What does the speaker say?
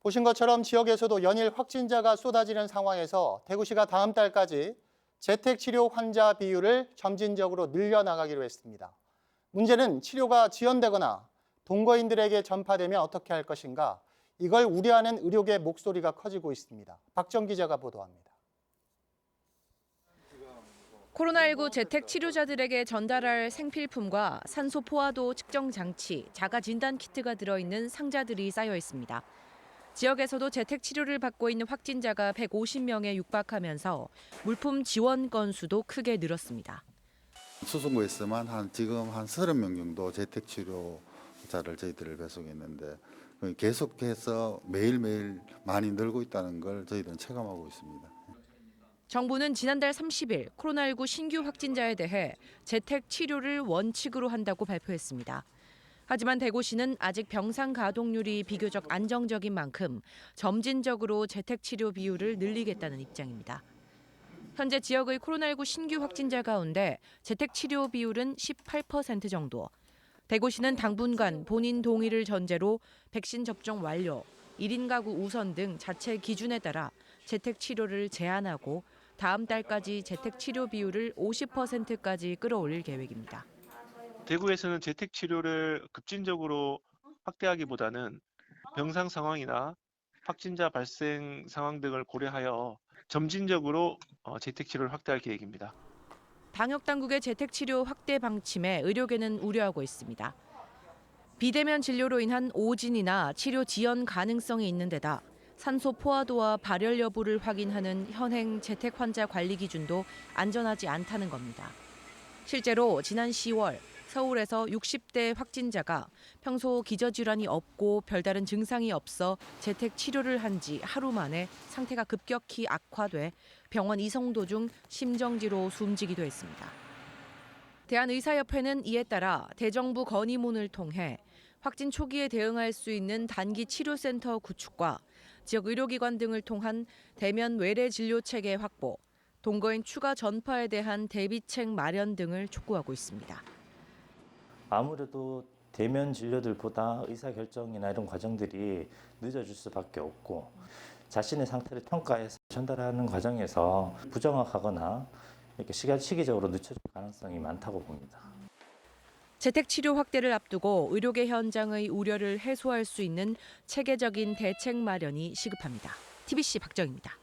보신 것처럼 지역에서도 연일 확진자가 쏟아지는 상황에서 대구시가 다음 달까지 재택치료 환자 비율을 점진적으로 늘려나가기로 했습니다. 문제는 치료가 지연되거나 동거인들에게 전파되면 어떻게 할 것인가, 이걸 우려하는 의료계 목소리가 커지고 있습니다. 박정 기자가 보도합니다. 코로나19 재택 치료자들에게 전달할 생필품과 산소 포화도 측정 장치, 자가 진단 키트가 들어있는 상자들이 쌓여 있습니다. 지역에서도 재택 치료를 받고 있는 확진자가 150명에 육박하면서 물품 지원 건수도 크게 늘었습니다. 수성구에서만 지금 한 30명 정도 재택치료자를 저희들을 배송했는데 계속해서 매일매일 많이 늘고 있다는 걸 저희들은 체감하고 있습니다. 정부는 지난달 30일 코로나19 신규 확진자에 대해 재택 치료를 원칙으로 한다고 발표했습니다. 하지만 대구시는 아직 병상 가동률이 비교적 안정적인 만큼 점진적으로 재택 치료 비율을 늘리겠다는 입장입니다. 현재 지역의 코로나19 신규 확진자 가운데 재택 치료 비율은 18% 정도. 대구시는 당분간 본인 동의를 전제로 백신 접종 완료, 1인 가구 우선 등 자체 기준에 따라 재택 치료를 제한하고 다음 달까지 재택 치료 비율을 50%까지 끌어올릴 계획입니다. 대구에서는 재택 치료를 급진적으로 확대하기보다는 병상 상황이나 확진자 발생 상황 등을 고려하여 점진적으로 재택 치료를 확대할 계획입니다. 방역 당국의 재택 치료 확대 방침에 의료계는 우려하고 있습니다. 비대면 진료로 인한 오진이나 치료 지연 가능성이 있는 데다 산소 포화도와 발열 여부를 확인하는 현행 재택 환자 관리 기준도 안전하지 않다는 겁니다. 실제로 지난 10월 서울에서 60대 확진자가 평소 기저질환이 없고 별다른 증상이 없어 재택 치료를 한 지 하루 만에 상태가 급격히 악화돼 병원 이송 도중 심정지로 숨지기도 했습니다. 대한의사협회는 이에 따라 대정부 건의문을 통해 확진 초기에 대응할 수 있는 단기 치료센터 구축과 지역 의료기관 등을 통한 대면 외래 진료 체계 확보, 동거인 추가 전파에 대한 대비책 마련 등을 촉구하고 있습니다. 아무래도 대면 진료들보다 의사결정이나 이런 과정들이 늦어질 수밖에 없고 자신의 상태를 평가해서 전달하는 과정에서 부정확하거나 이렇게 시기적으로 늦춰질 가능성이 많다고 봅니다. 재택 치료 확대를 앞두고 의료계 현장의 우려를 해소할 수 있는 체계적인 대책 마련이 시급합니다. TBC 박정입니다.